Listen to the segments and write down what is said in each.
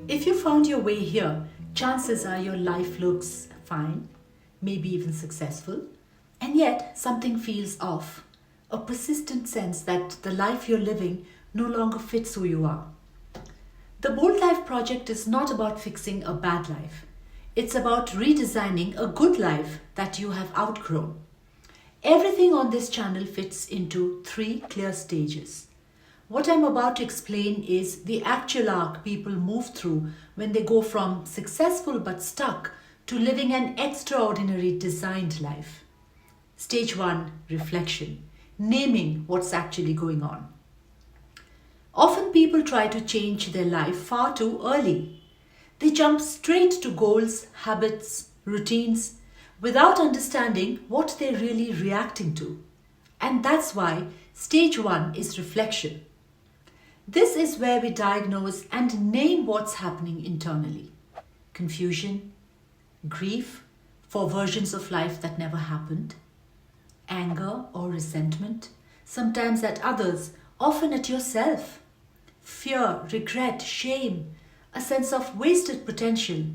If you found your way here, chances are your life looks fine, maybe even successful, and yet something feels off. A persistent sense that the life you're living no longer fits who you are. The Bold Life project is not about fixing a bad life. It's about redesigning a good life that you have outgrown. Everything on this channel fits into 3 clear stages. What I'm about to explain is the actual arc people move through when they go from successful but stuck to living an extraordinary designed life. Stage 1, reflection, naming what's actually going on. Often people try to change their life far too early. They jump straight to goals, habits, routines, without understanding what they're really reacting to. And that's why stage 1 is reflection. This is where we diagnose and name what's happening internally. Confusion, grief for versions of life that never happened, anger or resentment, sometimes at others, often at yourself, fear, regret, shame, a sense of wasted potential.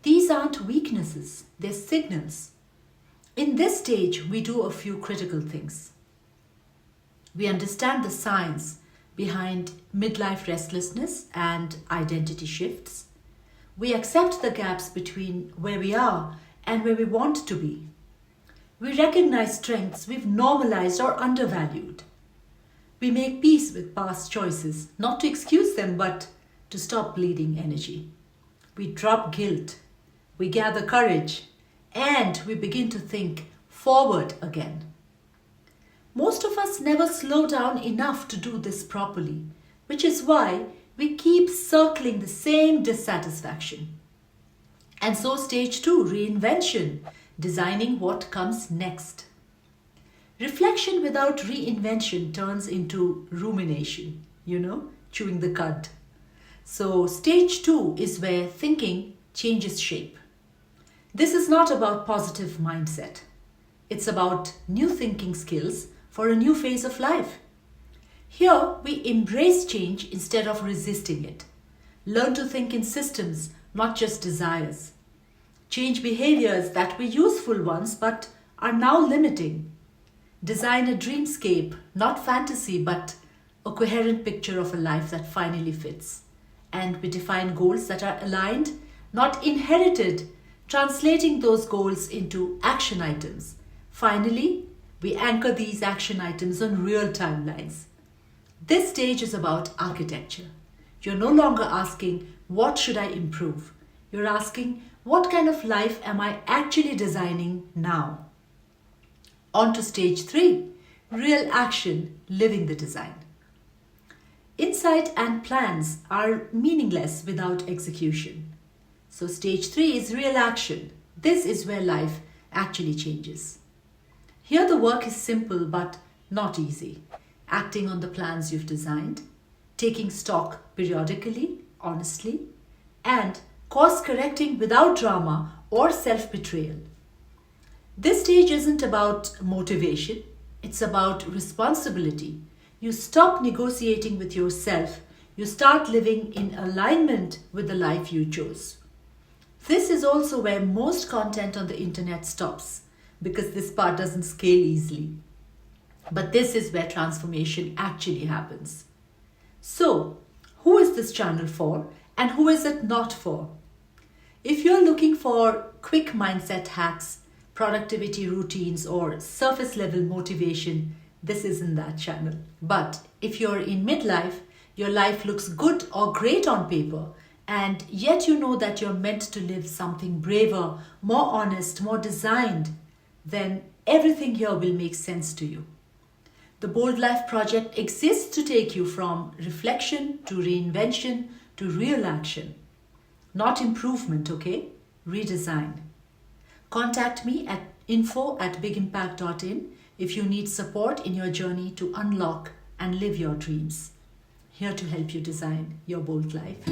These aren't weaknesses, they're signals. In this stage, we do a few critical things. We understand the science behind midlife restlessness and identity shifts. We accept the gaps between where we are and where we want to be. We recognize strengths we've normalized or undervalued. We make peace with past choices, not to excuse them, but to stop bleeding energy. We drop guilt. We gather courage. And we begin to think forward again. Most of us never slow down enough to do this properly, which is why we keep circling the same dissatisfaction. And so stage 2, reinvention, designing what comes next. Reflection without reinvention turns into rumination, chewing the cud. So stage 2 is where thinking changes shape. This is not about positive mindset. It's about new thinking skills for a new phase of life. Here, we embrace change instead of resisting it. Learn to think in systems, not just desires. Change behaviors that were useful once but are now limiting. Design a dreamscape, not fantasy, but a coherent picture of a life that finally fits. And we define goals that are aligned, not inherited, translating those goals into action items. Finally, we anchor these action items on real timelines. This stage is about architecture. You're no longer asking, what should I improve? You're asking, what kind of life am I actually designing now? On to stage 3, real action, living the design. Insight and plans are meaningless without execution. So stage 3 is real action. This is where life actually changes. Here the work is simple but not easy. Acting on the plans you've designed, taking stock periodically, honestly, and course correcting without drama or self-betrayal. This stage isn't about motivation, it's about responsibility. You stop negotiating with yourself, you start living in alignment with the life you chose. This is also where most content on the internet stops, because this part doesn't scale easily. But this is where transformation actually happens. So, who is this channel for and who is it not for? If you're looking for quick mindset hacks, productivity routines, or surface level motivation, this isn't that channel. But if you're in midlife, your life looks good or great on paper, and yet you know that you're meant to live something braver, more honest, more designed, then everything here will make sense to you. The Bold Life project exists to take you from reflection to reinvention to real action. Not improvement, okay? Redesign. Contact me at info@bigimpact.in if you need support in your journey to unlock and live your dreams. Here to help you design your bold life.